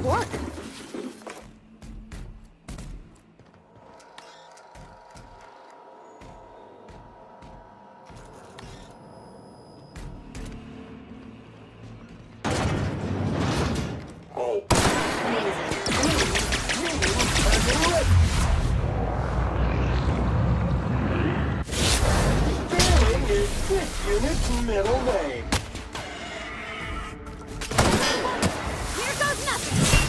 work. Unit's middle lane. Here goes nothing.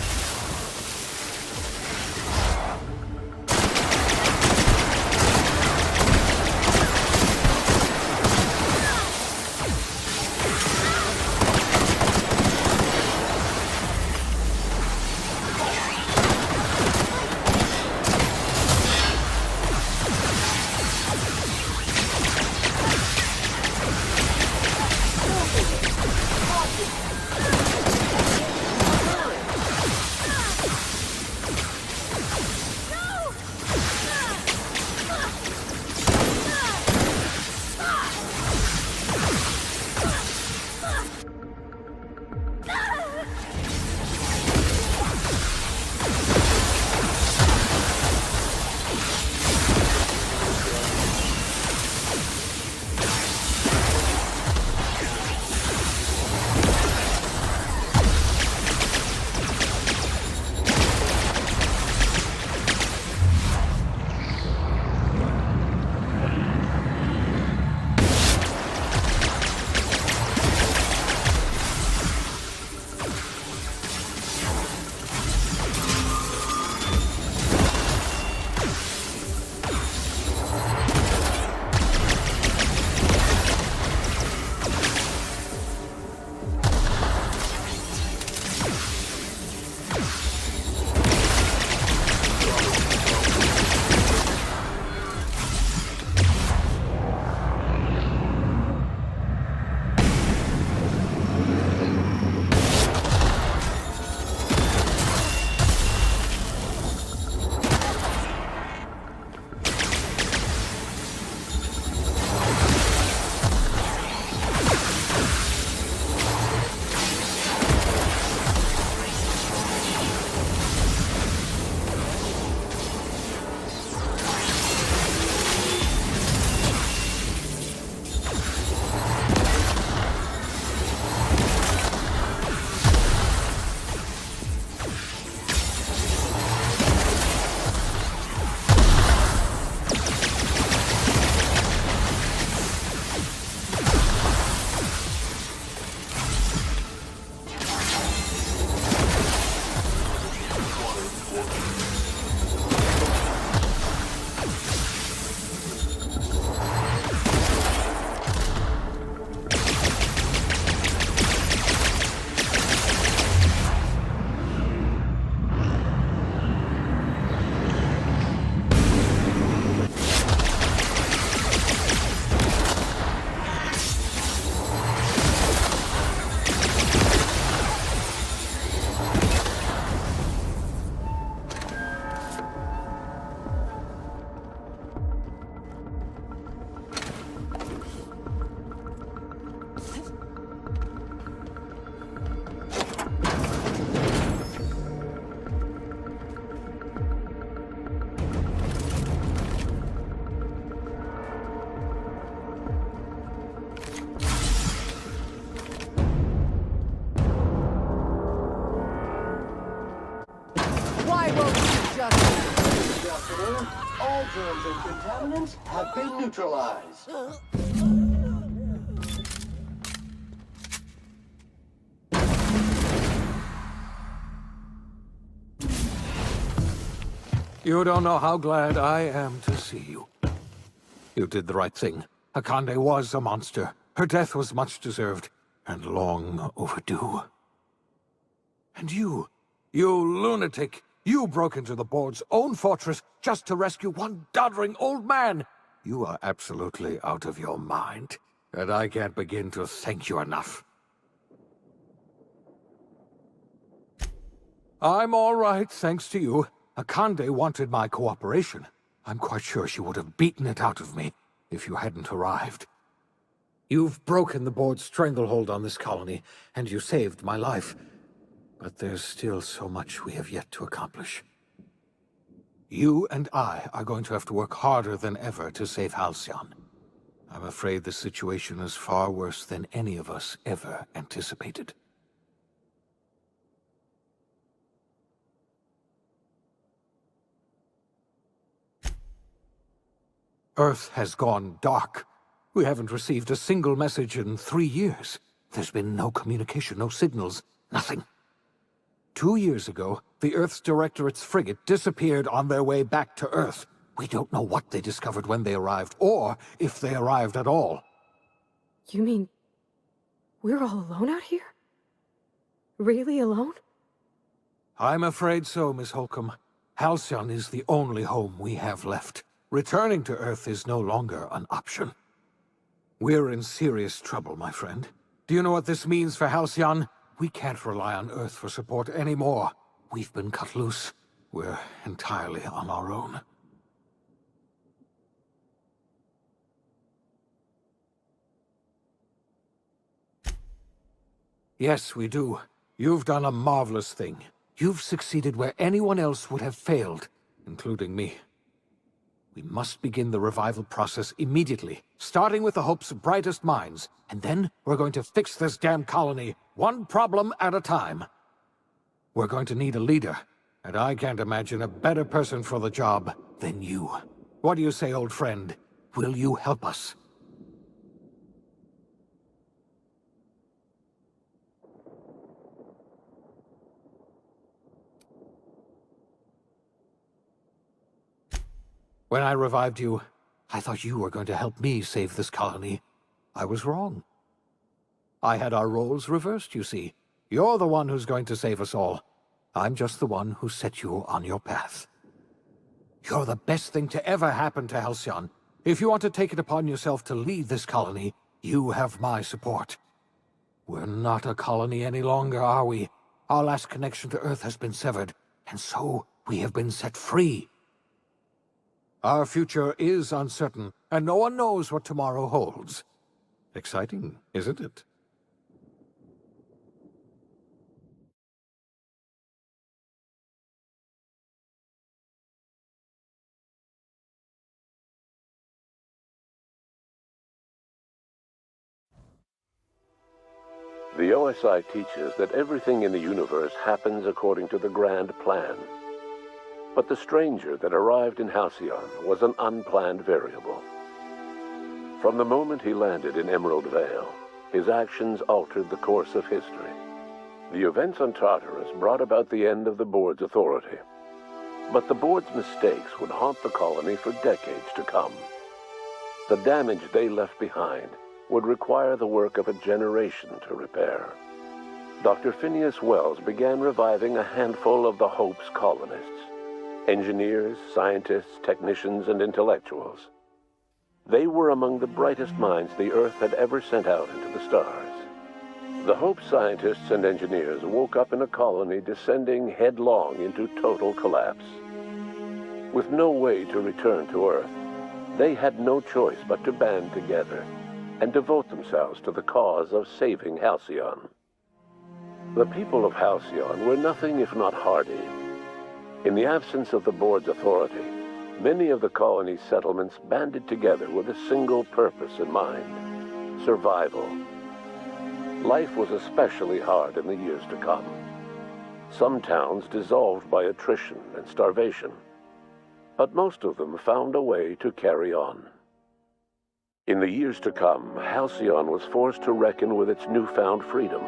All germs and contaminants have been neutralized. You don't know how glad I am to see you. You did the right thing. Akande was a monster. Her death was much deserved, and long overdue. And you lunatic, you broke into the board's own fortress just to rescue one doddering old man. You are absolutely out of your mind, and I can't begin to thank you enough. I'm all right, thanks to you. Akande wanted my cooperation. I'm quite sure she would have beaten it out of me if you hadn't arrived. You've broken the board's stranglehold on this colony, and you saved my life. But there's still so much we have yet to accomplish. You and I are going to have to work harder than ever to save Halcyon. I'm afraid the situation is far worse than any of us ever anticipated. Earth has gone dark. We haven't received a single message in 3 years. There's been no communication, no signals, nothing. 2 years ago, the Earth's Directorate's frigate disappeared on their way back to Earth. We don't know what they discovered when they arrived, or if they arrived at all. You mean we're all alone out here? Really alone? I'm afraid so, Miss Holcomb. Halcyon is the only home we have left. Returning to Earth is no longer an option. We're in serious trouble, my friend. Do you know what this means for Halcyon? We can't rely on Earth for support anymore. We've been cut loose. We're entirely on our own. Yes, we do. You've done a marvelous thing. You've succeeded where anyone else would have failed, including me. We must begin the revival process immediately, starting with the Hope's brightest minds, and then we're going to fix this damn colony, one problem at a time. We're going to need a leader, and I can't imagine a better person for the job than you. What do you say, old friend? Will you help us? When I revived you, I thought you were going to help me save this colony. I was wrong. I had our roles reversed, you see. You're the one who's going to save us all. I'm just the one who set you on your path. You're the best thing to ever happen to Halcyon. If you want to take it upon yourself to lead this colony, you have my support. We're not a colony any longer, are we? Our last connection to Earth has been severed, and so we have been set free. Our future is uncertain, and no one knows what tomorrow holds. Exciting, isn't it? The OSI teaches that everything in the universe happens according to the grand plan. But the stranger that arrived in Halcyon was an unplanned variable. From the moment he landed in Emerald Vale, his actions altered the course of history. The events on Tartarus brought about the end of the board's authority. But the board's mistakes would haunt the colony for decades to come. The damage they left behind would require the work of a generation to repair. Dr. Phineas Wells began reviving a handful of the Hope's colonists. Engineers, scientists, technicians, and intellectuals. They were among the brightest minds the Earth had ever sent out into the stars. The Hope scientists and engineers woke up in a colony descending headlong into total collapse. With no way to return to Earth, they had no choice but to band together and devote themselves to the cause of saving Halcyon. The people of Halcyon were nothing if not hardy. In the absence of the board's authority, many of the colony's settlements banded together with a single purpose in mind: survival. Life was especially hard in the years to come. Some towns dissolved by attrition and starvation, but most of them found a way to carry on. In the years to come, Halcyon was forced to reckon with its newfound freedom.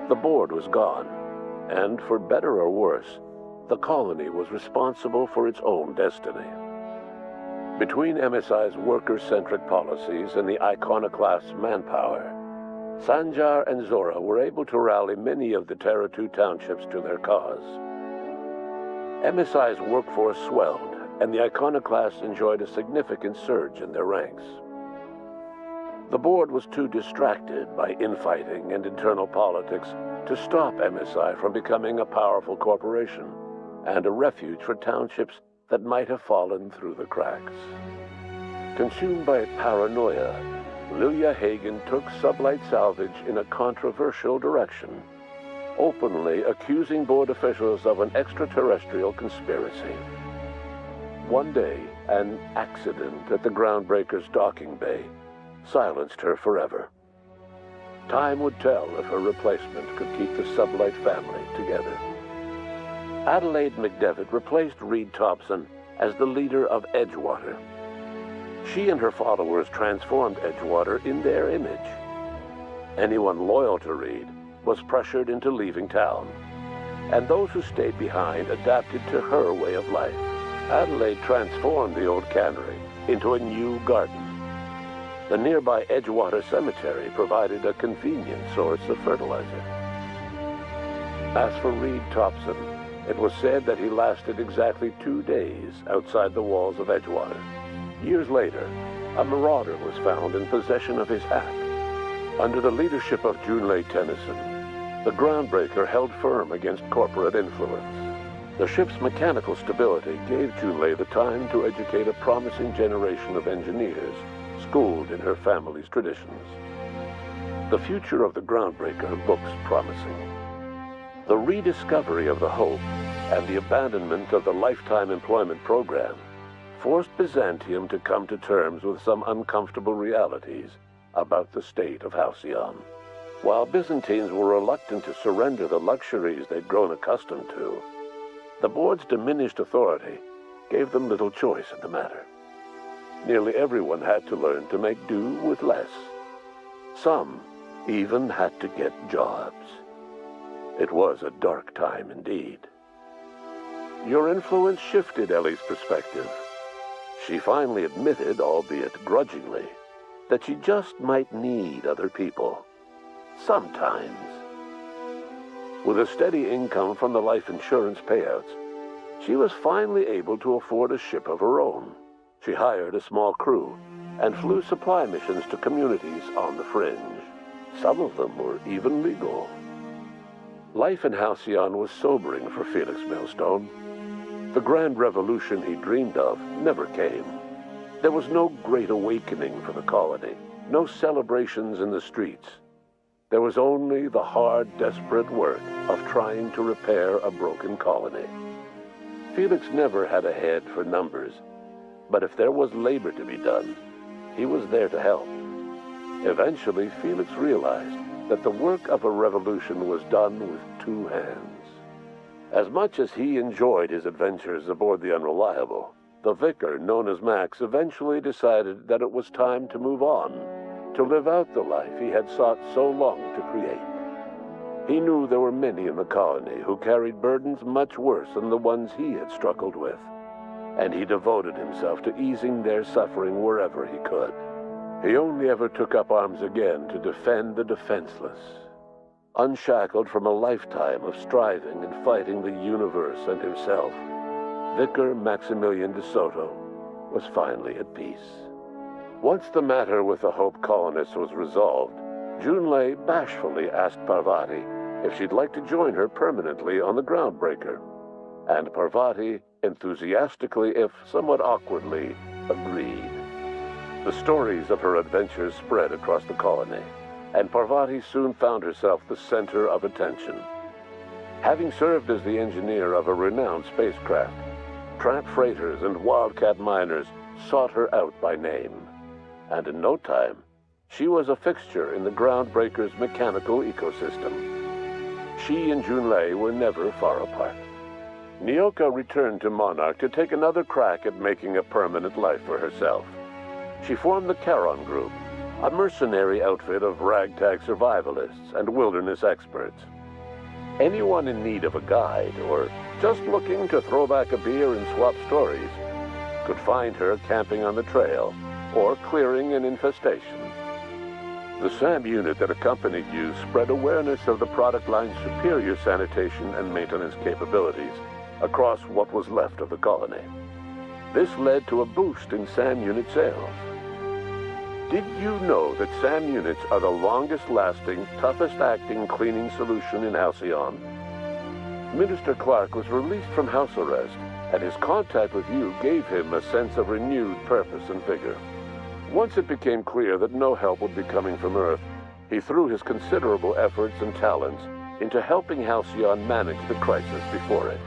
The board was gone, and for better or worse, the colony was responsible for its own destiny. Between MSI's worker-centric policies and the iconoclast's manpower, Sanjar and Zara were able to rally many of the Terra 2 townships to their cause. MSI's workforce swelled, and the iconoclasts enjoyed a significant surge in their ranks. The board was too distracted by infighting and internal politics to stop MSI from becoming a powerful corporation and a refuge for townships that might have fallen through the cracks. Consumed by paranoia, Lilia Hagen took sublight salvage in a controversial direction. openly accusing board officials of an extraterrestrial conspiracy. One day, an accident at the Groundbreaker's docking bay silenced her forever. Time would tell if her replacement could keep the Sublight family together. Adelaide McDevitt replaced Reed Thompson as the leader of Edgewater. She and her followers transformed Edgewater in their image. Anyone loyal to Reed was pressured into leaving town, and those who stayed behind adapted to her way of life. Adelaide transformed the old cannery into a new garden. The nearby Edgewater Cemetery provided a convenient source of fertilizer. As for Reed Thompson, it was said that he lasted exactly 2 days outside the walls of Edgewater. Years later, a marauder was found in possession of his hat. Under the leadership of Junlei Tennyson, the Groundbreaker held firm against corporate influence. The ship's mechanical stability gave Junlei the time to educate a promising generation of engineers schooled in her family's traditions. The future of the Groundbreaker looks promising. The rediscovery of the Hope and the abandonment of the lifetime employment program forced Byzantium to come to terms with some uncomfortable realities about the state of Halcyon. While Byzantines were reluctant to surrender the luxuries they'd grown accustomed to, the board's diminished authority gave them little choice in the matter. Nearly everyone had to learn to make do with less. Some even had to get jobs. It was a dark time indeed. Your influence shifted Ellie's perspective. She finally admitted, albeit grudgingly, that she just might need other people. Sometimes. With a steady income from the life insurance payouts, she was finally able to afford a ship of her own. She hired a small crew and flew supply missions to communities on the fringe. Some of them were even legal. Life in Halcyon was sobering for Felix Millstone. The grand revolution he dreamed of never came. There was no great awakening for the colony, no celebrations in the streets. There was only the hard, desperate work of trying to repair a broken colony. Felix never had a head for numbers, but if there was labor to be done, he was there to help. Eventually, Felix realized that the work of a revolution was done with 2 hands. As much as he enjoyed his adventures aboard the Unreliable, the vicar, known as Max, eventually decided that it was time to move on, to live out the life he had sought so long to create. He knew there were many in the colony who carried burdens much worse than the ones he had struggled with, and he devoted himself to easing their suffering wherever he could. He only ever took up arms again to defend the defenseless. Unshackled from a lifetime of striving and fighting the universe and himself, Vicar Maximilian de Soto was finally at peace. Once the matter with the Hope colonists was resolved, Junlei bashfully asked Parvati if she'd like to join her permanently on the Groundbreaker, and Parvati enthusiastically, if somewhat awkwardly, agreed. The stories of her adventures spread across the colony, and Parvati soon found herself the center of attention. Having served as the engineer of a renowned spacecraft, tramp freighters and wildcat miners sought her out by name, and in no time, she was a fixture in the Groundbreaker's mechanical ecosystem. She and Junlei were never far apart. Nyoka returned to Monarch to take another crack at making a permanent life for herself. She formed the Charon Group, a mercenary outfit of ragtag survivalists and wilderness experts. Anyone in need of a guide or just looking to throw back a beer and swap stories could find her camping on the trail or clearing an infestation. The SAM unit that accompanied you spread awareness of the product line's superior sanitation and maintenance capabilities across what was left of the colony. This led to a boost in SAM unit sales. Did you know that SAM units are the longest-lasting, toughest-acting cleaning solution in Halcyon? Minister Clark was released from house arrest, and his contact with you gave him a sense of renewed purpose and vigor. Once it became clear that no help would be coming from Earth, he threw his considerable efforts and talents into helping Halcyon manage the crisis before it.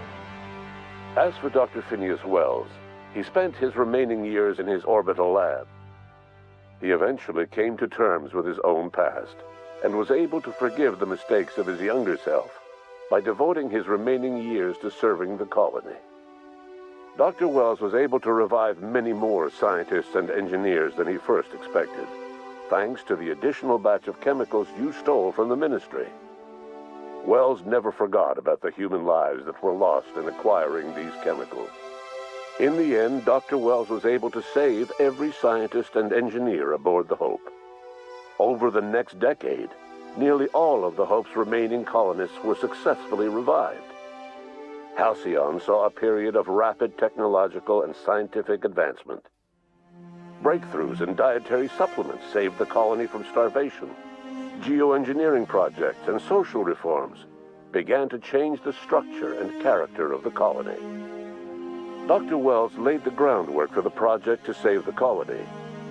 As for Dr. Phineas Wells, he spent his remaining years in his orbital lab. He eventually came to terms with his own past and was able to forgive the mistakes of his younger self by devoting his remaining years to serving the colony. Dr. Wells was able to revive many more scientists and engineers than he first expected, thanks to the additional batch of chemicals you stole from the Ministry. Wells never forgot about the human lives that were lost in acquiring these chemicals. In the end, Dr. Wells was able to save every scientist and engineer aboard the Hope. Over the next decade, nearly all of the Hope's remaining colonists were successfully revived. Halcyon saw a period of rapid technological and scientific advancement. Breakthroughs in dietary supplements saved the colony from starvation. Geoengineering projects and social reforms began to change the structure and character of the colony. Dr. Wells laid the groundwork for the project to save the colony,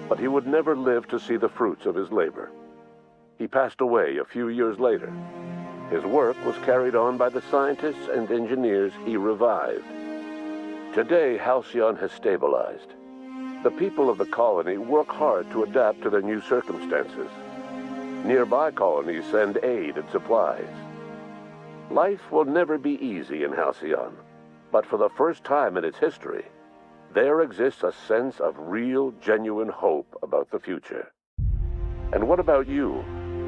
but he would never live to see the fruits of his labor. He passed away a few years later. His work was carried on by the scientists and engineers he revived. Today, Halcyon has stabilized. The people of the colony work hard to adapt to their new circumstances. Nearby colonies send aid and supplies. Life will never be easy in Halcyon, but for the first time in its history, there exists a sense of real, genuine hope about the future. And what about you,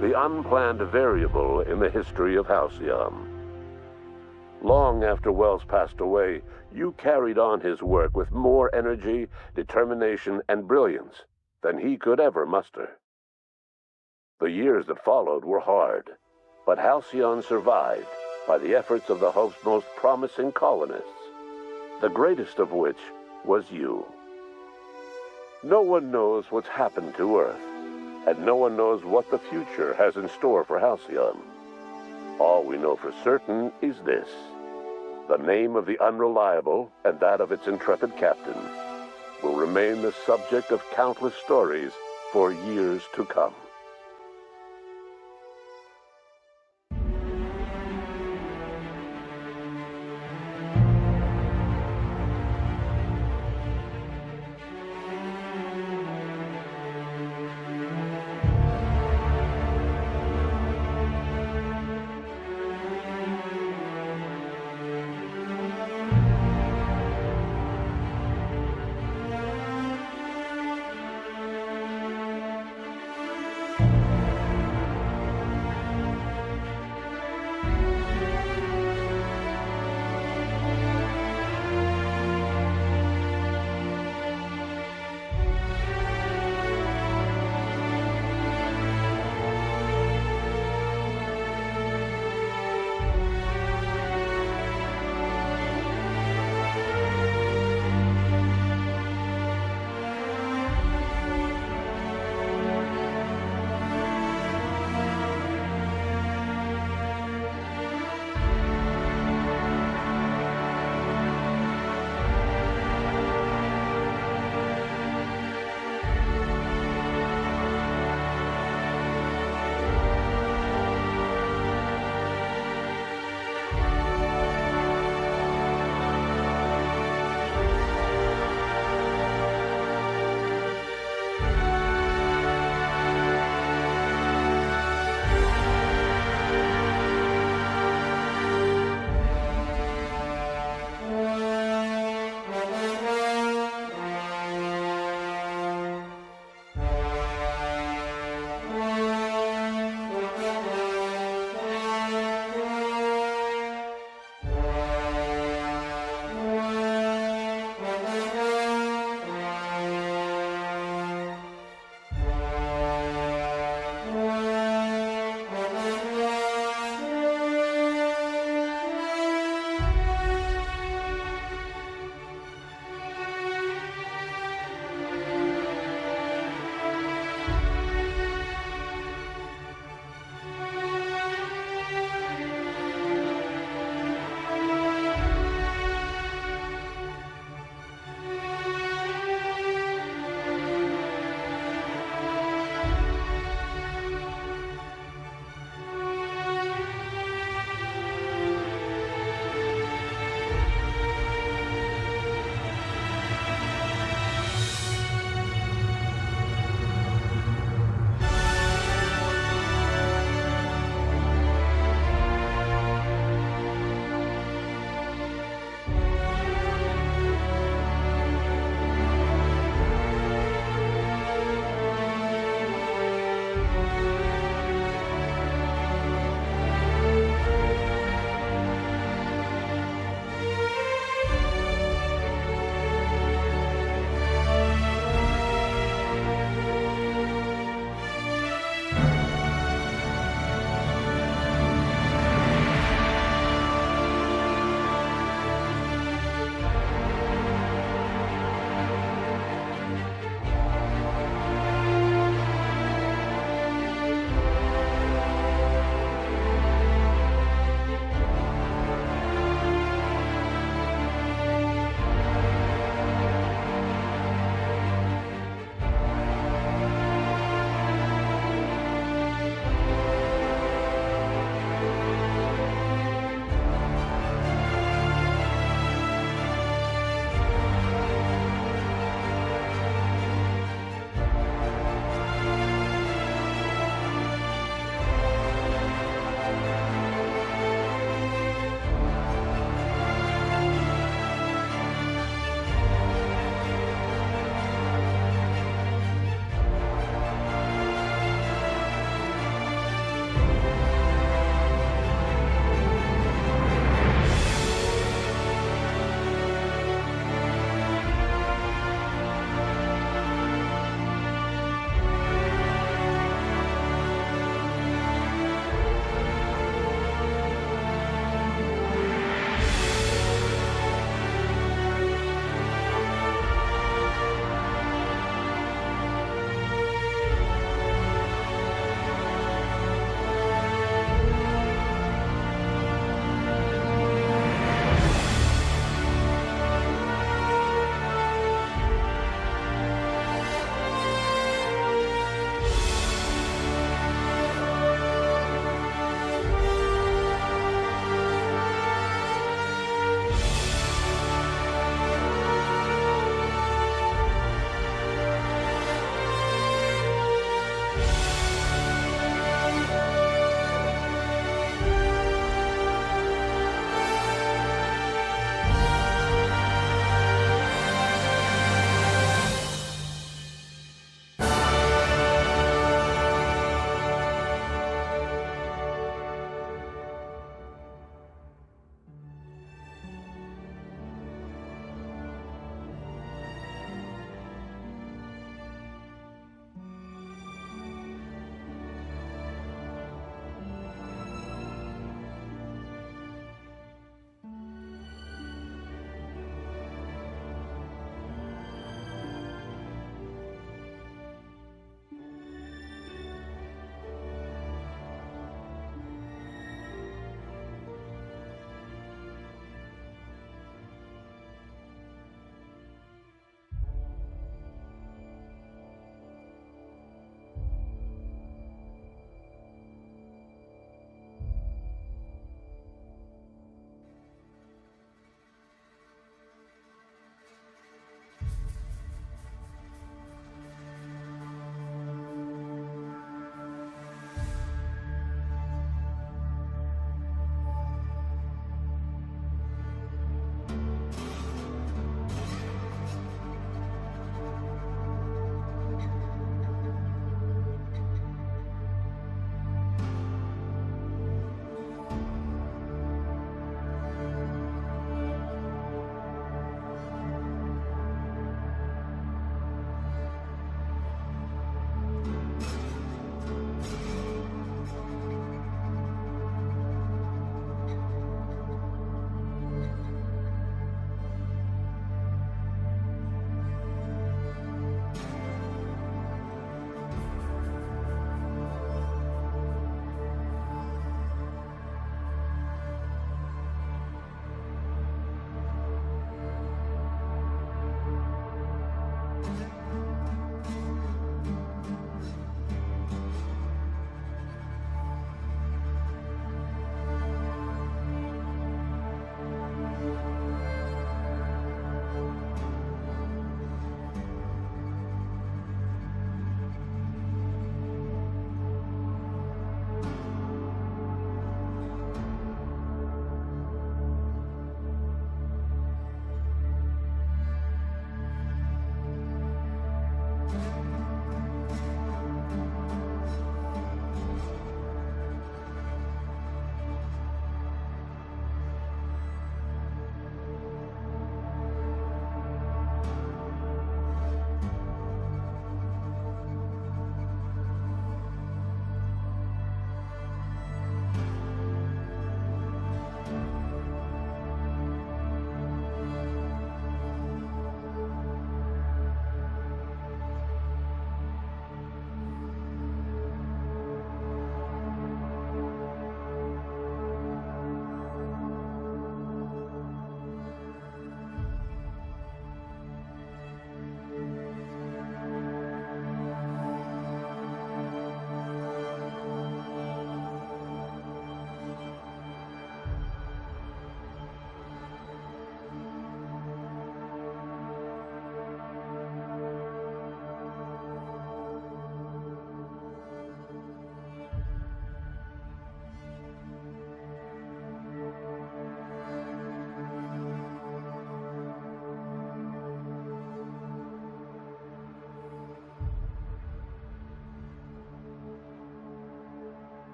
the unplanned variable in the history of Halcyon? Long after Wells passed away, you carried on his work with more energy, determination, and brilliance than he could ever muster. The years that followed were hard, but Halcyon survived by the efforts of the Hope's most promising colonists, the greatest of which was you. No one knows what's happened to Earth, and no one knows what the future has in store for Halcyon. All we know for certain is this: the name of the Unreliable and that of its intrepid captain will remain the subject of countless stories for years to come.